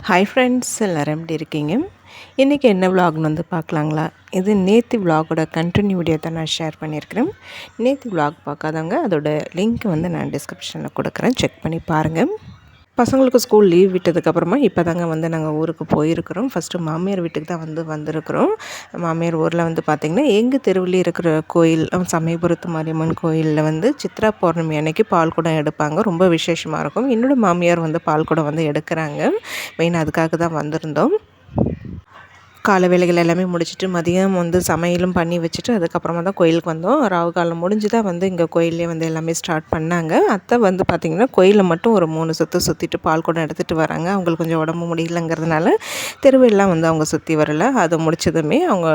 Hi friends, எல்லோரும் எப்படி இருக்கீங்க? இன்றைக்கி என்ன விலாக்னு வந்து பார்க்கலாங்களா? இது நேற்று விலாகோட கண்டினியூ வீடியோ தான் நான் ஷேர் பண்ணியிருக்கிறேன். நேற்று விலாக் பார்க்காதவங்க அதோட லிங்க் வந்து நான் டிஸ்கிரிப்ஷனில் கொடுக்குறேன், செக் பண்ணி பாருங்கள். பசங்களுக்கு ஸ்கூல் லீவ் விட்டதுக்கப்புறமா இப்போ தாங்க வந்து நாங்கள் ஊருக்கு போயிருக்கிறோம். ஃபஸ்ட்டு மாமியார் வீட்டுக்கு தான் வந்திருக்கிறோம். மாமியார் ஊரில் வந்து பார்த்திங்கன்னா எங்கள் தெருவில் இருக்கிற கோயில் சமயபுரத்து மாரியம்மன் கோயிலில் வந்து சித்ரா பௌர்ணமி அன்னைக்கு பால்குடம் எடுப்பாங்க. ரொம்ப விசேஷமாக இருக்கும். என்னோடய மாமியார் வந்து பால்குடம் வந்து எடுக்கிறாங்க. மெயின் அதுக்காக தான் வந்திருந்தோம். காலை வேலைகள் எல்லாமே முடிச்சுட்டு மதியம் வந்து சமையலும் பண்ணி வச்சுட்டு அதுக்கப்புறமா தான் கோயிலுக்கு வந்தோம். ராகு காலம் முடிஞ்சு தான் வந்து இங்கே கோயிலே வந்து எல்லாமே ஸ்டார்ட் பண்ணாங்க. அத்தை வந்து பார்த்திங்கன்னா கோயிலில் மட்டும் ஒரு 3 சுற்றிட்டு பால் குடம் எடுத்துகிட்டு வராங்க. அவங்களுக்கு கொஞ்சம் உடம்பு முடியலங்கிறதுனால தெருவெல்லாம் வந்து அவங்க சுற்றி வரல. அது முடிச்சதுமே அவங்க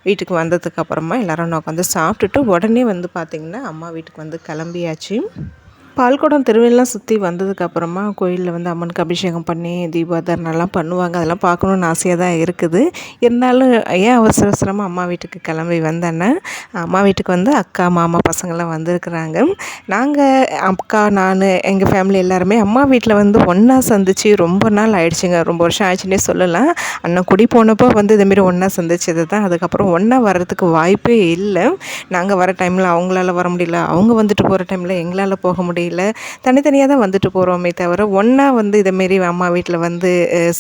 வீட்டுக்கு வந்ததுக்கப்புறமா எல்லோரும் உட்காந்து சாப்பிட்டுட்டு உடனே வந்து பார்த்திங்கன்னா அம்மா வீட்டுக்கு வந்து கிளம்பியாச்சு. பால்குடம் திருவிழாலாம் சுற்றி வந்ததுக்கப்புறமா கோயிலில் வந்து அம்மனுக்கு அபிஷேகம் பண்ணி தீபாதாரணெல்லாம் பண்ணுவாங்க. அதெல்லாம் பார்க்கணுன்னு ஆசையாக தான் இருக்குது. இருந்தாலும் ஏன் அவசரமாக அம்மா வீட்டுக்கு கிளம்பி வந்தேன்னா, அம்மா வீட்டுக்கு வந்து அக்கா மாமா பசங்கள்லாம் வந்திருக்குறாங்க. நாங்கள் அக்கா நான் எங்கள் ஃபேமிலி எல்லாருமே அம்மா வீட்டில் வந்து ஒன்றா சந்தித்து ரொம்ப நாள் ஆயிடுச்சுங்க. ரொம்ப வருஷம் ஆயிடுச்சுன்னே சொல்லலாம். அண்ணன் குடி போனப்போ வந்து இதுமாரி ஒன்றா சந்திச்சது தான். அதுக்கப்புறம் ஒன்றா வர்றதுக்கு வாய்ப்பே இல்லை. நாங்கள் வர டைமில் அவங்களால வர முடியல, அவங்க வந்துட்டு போகிற டைமில் எங்களால் போக முடியல. தனித்தனியாக தான் வந்துட்டு போகிறோமே தவிர ஒன்றா வந்து இதமாரி அம்மா வீட்டில் வந்து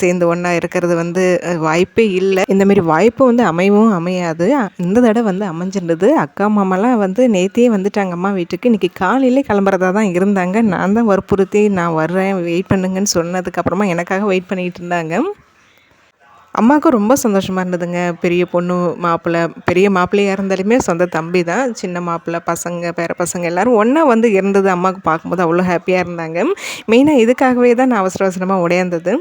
சேர்ந்து ஒன்றா இருக்கிறது வந்து வாய்ப்பே இல்லை. இந்தமாரி வாய்ப்பு வந்து அமையவும் அமையாது. இந்த தடவை வந்து அமைஞ்சிருந்தது. அக்கா மாமாலாம் வந்து நேற்றே வந்துட்டாங்க அம்மா வீட்டுக்கு. இன்றைக்கி காலையிலே கிளம்புறதா தான் இருந்தாங்க. நான் தான் வற்புறுத்தி நான் வர்றேன் வெயிட் பண்ணுங்கன்னு சொன்னதுக்கப்புறமா எனக்காக வெயிட் பண்ணிகிட்டு இருந்தாங்க. அம்மாவுக்கும் ரொம்ப சந்தோஷமாக இருந்ததுங்க. பெரிய பொண்ணு மாப்பிள்ளை, பெரிய மாப்பிள்ளையாக இருந்தாலுமே சொந்த தம்பி தான். சின்ன மாப்பிள்ளை பசங்க பேர பசங்க எல்லோரும் ஒன்றா வந்து இருந்தது அம்மாவுக்கு பார்க்கும்போது அவ்வளோ ஹாப்பியாக இருந்தாங்க. மெயினாக இதுக்காகவே தான் நான் அவசர அவசரமாக ஓடியாந்தது.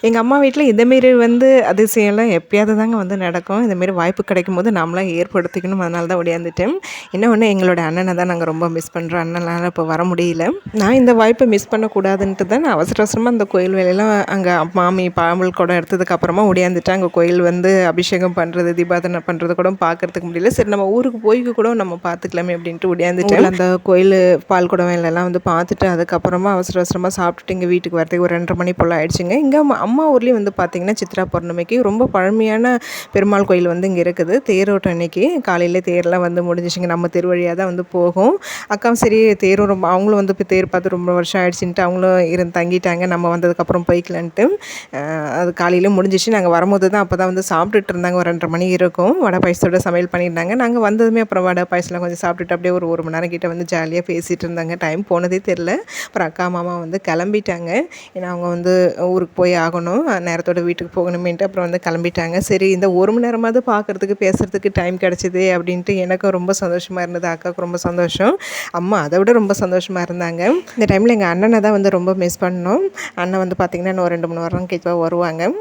எங்கள் அம்மா வீட்டில் இதேமாரி வந்து அதிசயம்லாம் எப்பயாவது தாங்க வந்து நடக்கும். இதேமாரி வாய்ப்பு கிடைக்கும்போது நாமளாம் ஏற்படுத்திக்கணும். அதனால தான் ஓடியாந்துட்டேன். என்ன ஒன்று எங்களோட அண்ணனை தான் நாங்கள் ரொம்ப மிஸ் பண்ணுறோம். அண்ணனால் இப்போ வர முடியல. நான் இந்த வாய்ப்பை மிஸ் பண்ணக்கூடாதுன்ட்டு தான் நான் அவசர அவசரமாக அந்த கோயில் வேலையெல்லாம் அங்கே மாமி பாம்பல் குடம் எடுத்ததுக்கப்புறமா ஓடியாந்துட்டேன். அங்கே கோயில் வந்து அபிஷேகம் பண்ணுறது தீபாதனை பண்ணுறது கூட பார்க்குறதுக்கு முடியல. சரி நம்ம ஊருக்கு போய்க்கு கூட நம்ம பார்த்துக்கலாமே அப்படின்ட்டு ஓடியாந்துட்டேன். அந்த கோயில் பால் குடம் வேலையெல்லாம் வந்து பார்த்துட்டு அதுக்கப்புறமா அவசர அவசரமாக சாப்பிட்டுட்டு இங்கே வீட்டுக்கு வரதுக்கு ஒரு 2:30 மணி போல் ஆயிடுச்சுங்க. இங்கே அம்மா ஊர்லேயும் வந்து பார்த்திங்கன்னா சித்ரா பௌர்ணமிக்கு ரொம்ப பழமையான பெருமாள் கோயில் வந்து இங்கே இருக்குது. தேரோட்டம் அன்றைக்கி காலையில் தேர்லாம் வந்து முடிஞ்சிச்சுங்க. நம்ம தெரு வழியாக தான் வந்து போகும். அக்காவும் சரி தேரும் ரொம்ப அவங்களும் வந்து இப்போ தேர் பார்த்து ரொம்ப வருஷம் ஆயிடுச்சுன்ட்டு அவங்களும் தங்கிட்டாங்க. நம்ம வந்ததுக்கப்புறம் போய்க்கலான்ட்டு அது காலையில் முடிஞ்சிச்சு. நாங்கள் வரும்போது தான் அப்போ தான் வந்து சாப்பிட்டுட்டு இருந்தாங்க. ஒரு 2:30 மணி இருக்கும். வடை பாயசத்தோட சமையல் பண்ணியிருந்தாங்க. நாங்கள் வந்ததுமே அப்புறம் வடை பாயசம்லாம் கொஞ்சம் சாப்பிட்டுட்டு அப்படியே ஒரு 1 மணி நேரம் கிட்டே வந்து ஜாலியாக பேசிகிட்டு இருந்தாங்க. டைம் போனதே தெரில. அப்புறம் அக்கா மாமா வந்து கிளம்பிட்டாங்க. ஏன்னா அவங்க வந்து ஊருக்கு போய் ஆகணும், நேரத்தோட வீட்டுக்கு போகணுமேன்ட்டு அப்புறம் வந்து கிளம்பிட்டாங்க. சரி இந்த 1 மணி நேரமாவது பார்க்குறதுக்கு பேசுகிறதுக்கு டைம் கிடச்சிதே அப்படின்ட்டு எனக்கும் ரொம்ப சந்தோஷமாக இருந்தது. அக்காவுக்கு ரொம்ப சந்தோஷம். அம்மா அதை விட ரொம்ப சந்தோஷமாக இருந்தாங்க. இந்த டைமில் எங்கள் அண்ணனை தான் வந்து ரொம்ப மிஸ் பண்ணோம். அண்ணன் வந்து பார்த்திங்கன்னா இன்னும் 2-3 வாரம் கழிச்சு வருவாங்க.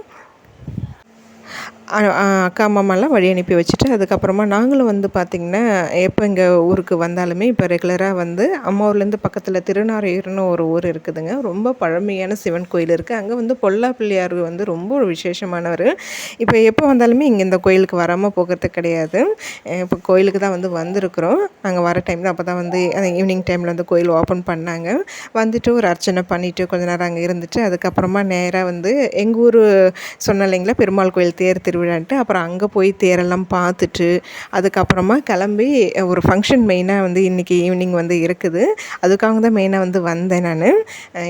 அக்கா மாமாலாம் வழி அனுப்பி வச்சுட்டு அதுக்கப்புறமா நாங்களும் வந்து பார்த்திங்கன்னா எப்போ இங்கே ஊருக்கு வந்தாலுமே இப்போ ரெகுலராக வந்து அம்மா ஊர்லேருந்து பக்கத்தில் திருநாரையூர்னு ஒரு ஊர் இருக்குதுங்க. ரொம்ப பழமையான சிவன் கோயில் இருக்குது. அங்கே வந்து பொல்லா பிள்ளையார் வந்து ரொம்ப ஒரு விசேஷமானவர். இப்போ எப்போ வந்தாலுமே இங்கே இந்த கோயிலுக்கு வராமல் போகிறது கிடையாது. இப்போ கோயிலுக்கு தான் வந்து வந்திருக்கிறோம். நாங்கள் வர டைம் தான் அப்போ தான் வந்து ஈவினிங் டைமில் வந்து கோயில் ஓப்பன் பண்ணாங்க. வந்துட்டு ஒரு அர்ச்சனை பண்ணிவிட்டு கொஞ்ச நேரம் அங்கே இருந்துட்டு அதுக்கப்புறமா நேராக வந்து எங்கள் ஊர் சொன்ன இல்லைங்களா பெருமாள் கோயில் தேர் திருவிழான்ட்டு அப்புறம் அங்கே போய் தேரெல்லாம் பார்த்துட்டு அதுக்கப்புறமா கிளம்பி ஒரு ஃபங்க்ஷன் மெயினாக வந்து இன்றைக்கி ஈவினிங் வந்து இருக்குது. அதுக்காக தான் மெயினாக வந்து வந்தேன் நான்.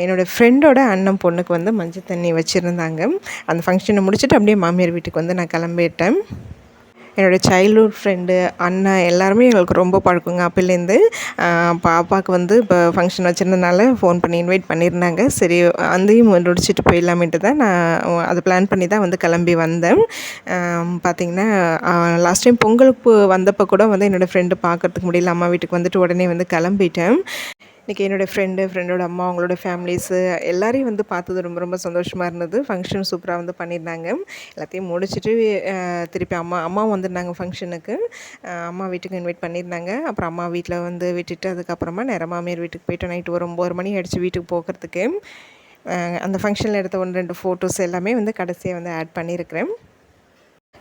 என்னோடய ஃப்ரெண்டோட அண்ணன் பொண்ணுக்கு வந்து மஞ்சள் தண்ணி வச்சுருந்தாங்க. அந்த ஃபங்க்ஷனை முடிச்சுட்டு அப்படியே மாமியார் வீட்டுக்கு வந்து நான் கிளம்பிட்டேன். என்னோடய சைல்ட்ஹுட் ஃப்ரெண்டு அண்ணன் எல்லாருமே எங்களுக்கு ரொம்ப பழக்கங்க அப்போலேருந்து. பாப்பாவுக்கு வந்து இப்போ ஃபங்க்ஷன் வச்சுருந்தனால ஃபோன் பண்ணி இன்வைட் பண்ணியிருந்தாங்க. சரி அதையும் முடிச்சுட்டு போயிடலாமேன்ட்டு தான் நான் அதை பிளான் பண்ணி தான் வந்து கிளம்பி வந்தேன். பார்த்திங்கன்னா லாஸ்ட் டைம் பொங்கலுக்கு வந்தப்போ கூட வந்து என்னோடய ஃப்ரெண்டு பார்க்குறதுக்கு முடியல. அம்மா வீட்டுக்கு வந்துட்டு உடனே வந்து கிளம்பிட்டேன். இன்றைக்கி என்னோடய ஃப்ரெண்டோட அம்மா அவங்களோட ஃபேமிலிஸு எல்லாரையும் வந்து பார்த்தது ரொம்ப ரொம்ப சந்தோஷமாக இருந்தது. ஃபங்க்ஷன் சூப்பராக வந்து பண்ணியிருந்தாங்க. எல்லாத்தையும் முடிச்சுட்டு திருப்பி அம்மாவும் வந்திருந்தாங்க ஃபங்க்ஷனுக்கு. அம்மா வீட்டுக்கு இன்வைட் பண்ணியிருந்தாங்க. அப்புறம் அம்மா வீட்டில் வந்து விட்டுட்டு அதுக்கப்புறமா நேராக மாமியார் வீட்டுக்கு போய்ட்டு நைட்டு ஒரு 9 மணி ஆகிடுச்சு வீட்டுக்கு போகிறதுக்கு. அந்த ஃபங்க்ஷனில் எடுத்த 1-2 ஃபோட்டோஸ் எல்லாமே வந்து கடைசியாக வந்து ஆட் பண்ணியிருக்கிறேன்.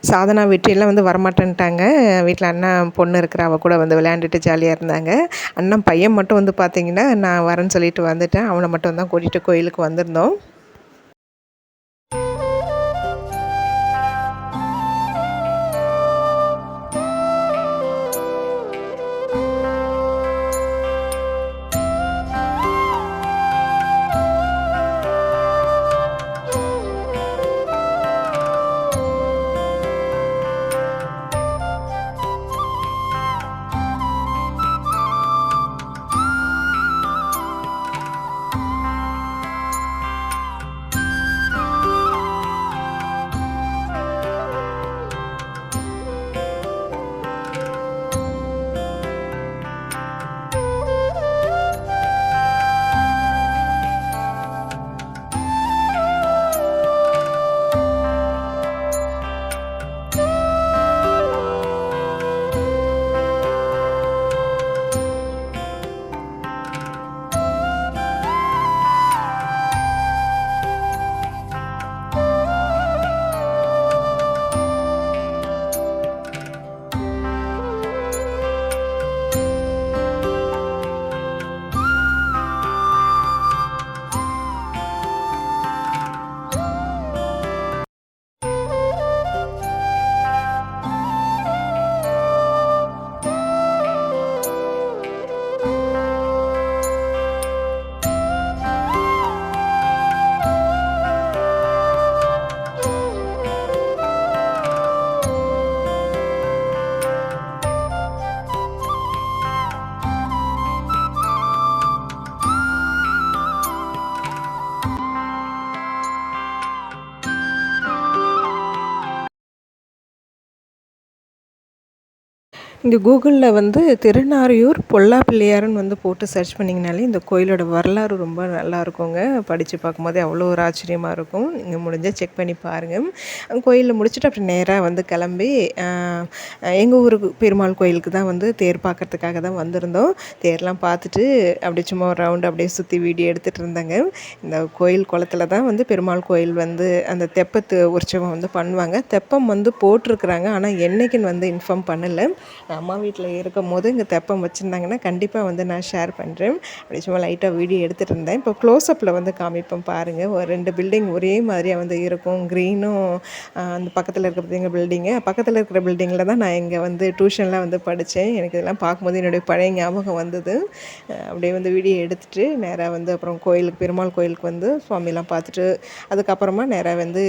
சாதனா வெற்றியெல்லாம் வந்து வரமாட்டேன்ட்டாங்க. வீட்டில் அண்ணன் பொண்ணு இருக்கிற அவள் கூட வந்து விளையாண்டுட்டு ஜாலியாக இருந்தாங்க. அண்ணன் பையன் மட்டும் வந்து பார்த்திங்கன்னா நான் வரேன்னு சொல்லிட்டு வந்துட்டேன். அவனை மட்டும் தான் கூட்டிகிட்டு கோயிலுக்கு வந்திருந்தோம். இங்கே கூகுளில் வந்து திருநாரையூர் பொல்லா பிள்ளையாருன்னு வந்து போட்டு சர்ச் பண்ணிங்கனாலே இந்த கோயிலோட வரலாறு ரொம்ப நல்லா இருக்குங்க. படித்து பார்க்கும்போதே அவ்வளோ ஒரு ஆச்சரியமாக இருக்கும். நீங்கள் முடிஞ்சால் செக் பண்ணி பாருங்கள். கோயிலில் முடிச்சுட்டு அப்புறம் நேராக வந்து கிளம்பி எங்கள் ஊருக்கு பெருமாள் கோயிலுக்கு தான் வந்து தேர் பார்க்குறதுக்காக தான் வந்திருந்தோம். தேர்லாம் பார்த்துட்டு அப்படியே சும்மா ஒரு ரவுண்டு அப்படியே சுற்றி வீடியோ எடுத்துகிட்டு இருந்தாங்க. இந்த கோயில் குளத்துல தான் வந்து பெருமாள் கோயில் வந்து அந்த தெப்பத்து உற்சவம் வந்து பண்ணுவாங்க. தெப்பம் வந்து போட்டிருக்குறாங்க, ஆனால் என்றைக்குன்னு வந்து இன்ஃபார்ம் பண்ணலை. அம்மா வீட்டில் இருக்கும்போது இங்கே தெப்பம் வச்சுருந்தாங்கன்னா கண்டிப்பாக வந்து நான் ஷேர் பண்ணுறேன். அப்படி சும்மா லைட்டாக வீடியோ எடுத்துகிட்டு இருந்தேன். இப்போ க்ளோஸ்அப்பில் வந்து காமிப்பேன் பாருங்கள். ஒரு 2 பில்டிங் ஒரே மாதிரியாக வந்து இருக்கும். க்ரீனும் அந்த பக்கத்தில் இருக்கிற பார்த்தீங்க பில்டிங்கு, பக்கத்தில் இருக்கிற பில்டிங்கில் தான் நான் இங்கே வந்து டியூஷன்லாம் வந்து படித்தேன். எனக்கு இதெல்லாம் பார்க்கும்போது என்னுடைய பழைய ஞாபகம் வந்தது. அப்படியே வந்து வீடியோ எடுத்துகிட்டு நேராக வந்து அப்புறம் கோயிலுக்கு பெருமாள் கோயிலுக்கு வந்து சுவாமிலாம் பார்த்துட்டு அதுக்கப்புறமா நேராக வந்து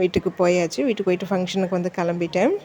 வீட்டுக்கு போயாச்சு. வீட்டுக்கு போயிட்டு ஃபங்க்ஷனுக்கு வந்து கிளம்பிட்டேன்.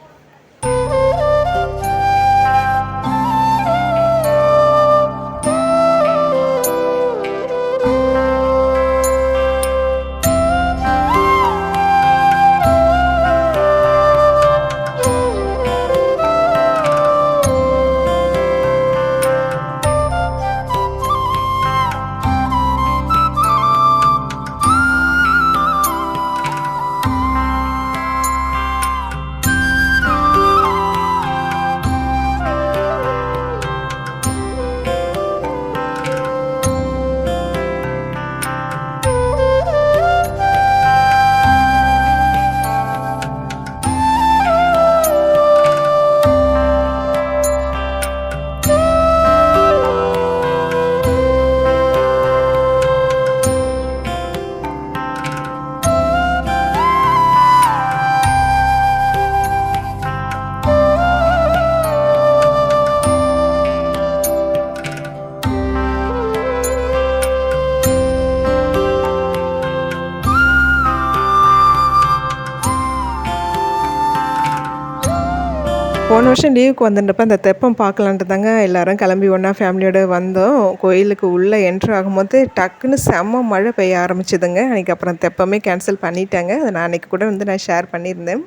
போன வருஷம் லீவுக்கு வந்துட்டப்போ அந்த தெப்பம் பார்க்கலான்ட்டு தாங்க எல்லோரும் கிளம்பி ஒன்றா ஃபேமிலியோடு வந்தோம். கோயிலுக்கு உள்ளே என்ட்ரு ஆகும்போது டக்குன்னு செம்ம மழை பெய்ய ஆரம்பிச்சிதுங்க. அன்றைக்கி அப்புறம் தெப்பமே கேன்சல் பண்ணிட்டாங்க. அதை நான் அன்றைக்கி கூட வந்து நான் ஷேர் பண்ணியிருந்தேன்.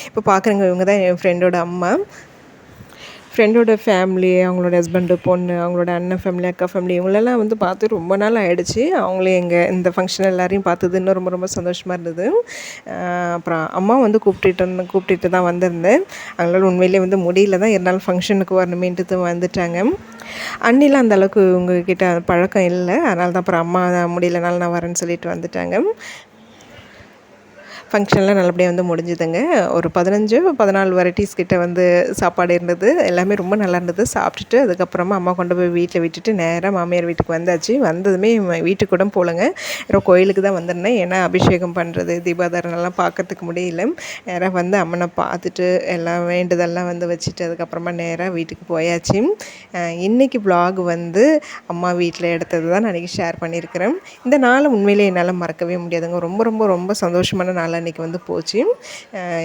இப்போ பார்க்குறேங்க, இவங்க தான் என் ஃப்ரெண்டோட அம்மா. ஃப்ரெண்டோட ஃபேமிலி, அவங்களோட ஹஸ்பண்டு, பொண்ணு, அவங்களோட அண்ணன் ஃபேமிலி, அக்கா ஃபேமிலி இவங்களெல்லாம் வந்து பார்த்து ரொம்ப நாள் ஆகிடுச்சு. அவங்களே இந்த ஃபங்க்ஷன் எல்லாரையும் பார்த்தது இன்னும் ரொம்ப ரொம்ப சந்தோஷமாக இருந்தது. அப்புறம் அம்மா வந்து கூப்பிட்டுட்டு தான் வந்திருந்தேன். அவங்களால உண்மையிலே வந்து முடியல தான், இருந்தாலும் ஃபங்க்ஷனுக்கு வரணுமேன்ட்டு வந்துட்டாங்க. அண்ணிலாம் அந்தளவுக்கு உங்ககிட்ட பழக்கம் இல்லை, அதனால தான் அப்புறம் அம்மா முடியலனாலும் நான் வரேன்னு சொல்லிட்டு வந்துட்டாங்க. ஃபங்க்ஷன்லாம் நல்லபடியாக வந்து முடிஞ்சுதுங்க. ஒரு 15-14 வெரைட்டிஸ் கிட்ட வந்து சாப்பாடு இருந்தது. எல்லாமே ரொம்ப நல்லா இருந்தது. சாப்பிட்டுட்டு அதுக்கப்புறமா அம்மா கொண்டு போய் வீட்டில் விட்டுட்டு நேராக மாமியார் வீட்டுக்கு வந்தாச்சு. வந்ததுமே வீட்டுக்கு கூட போகலங்க, வெறும் கோயிலுக்கு தான் வந்திருந்தேன். ஏன்னா அபிஷேகம் பண்ணுறது, தீபாதாரனெல்லாம் பார்க்கறதுக்கு முடியல. நேராக வந்து அம்மனை பார்த்துட்டு எல்லாம் வேண்டுதெல்லாம் வந்து வச்சுட்டு அதுக்கப்புறமா நேராக வீட்டுக்கு போயாச்சு. இன்றைக்கி வ்ளாக் வந்து அம்மா வீட்டில் எடுத்தது தான் நான் இன்றைக்கி ஷேர் பண்ணியிருக்கிறேன். இந்த நாளை உண்மையிலே என்னால் மறக்கவே முடியாதுங்க. ரொம்ப ரொம்ப ரொம்ப சந்தோஷமான நாள் அன்றைக்கி வந்து போச்சு.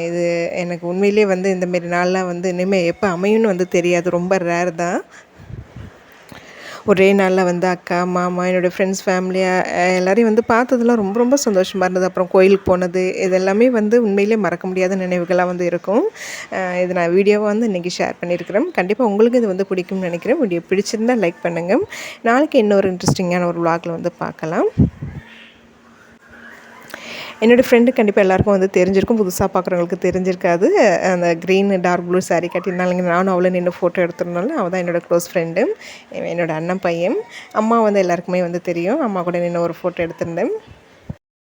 இது எனக்கு உண்மையிலே வந்து இந்தமாரி நாள்லாம் வந்து இனிமேல் எப்போ அமையும்னு வந்து தெரியாது. ரொம்ப ரேர் தான். ஒரே நாளில் வந்து அக்கா, மாமா, என்னோடய ஃப்ரெண்ட்ஸ், ஃபேமிலியாக எல்லோரையும் வந்து பார்த்ததுலாம் ரொம்ப ரொம்ப சந்தோஷமாக இருந்தது. அப்புறம் கோயிலுக்கு போனது இதெல்லாமே வந்து உண்மையிலே மறக்க முடியாத நினைவுகளாக வந்து இருக்கும். இது நான் வீடியோவாக வந்து இன்றைக்கி ஷேர் பண்ணியிருக்கிறேன். கண்டிப்பாக உங்களுக்கு இது வந்து பிடிக்கும்னு நினைக்கிறேன். வீடியோ பிடிச்சிருந்தால் லைக் பண்ணுங்கள். நாளைக்கு இன்னொரு இன்ட்ரெஸ்டிங்கான ஒரு வ்ளாகில் வந்து பார்க்கலாம். என்னோடய ஃப்ரெண்டு கண்டிப்பாக எல்லாேருக்கும் வந்து தெரிஞ்சிருக்கும், புதுசாக பார்க்குறவங்களுக்கு தெரிஞ்சிருக்காது. அந்த க்ரீன் டார்க் ப்ளூ சாரீ கட்டியிருந்தாலும் நானும் அவளை நின்று ஃபோட்டோ எடுத்துருந்தாலும் அவள் தான் என்னோடய க்ளோஸ் ஃப்ரெண்டு, என்னோடய அண்ணன் பையன். அம்மா வந்து எல்லாருக்குமே வந்து தெரியும். அம்மா கூட நின்று ஒரு ஃபோட்டோ எடுத்திருந்தேன்.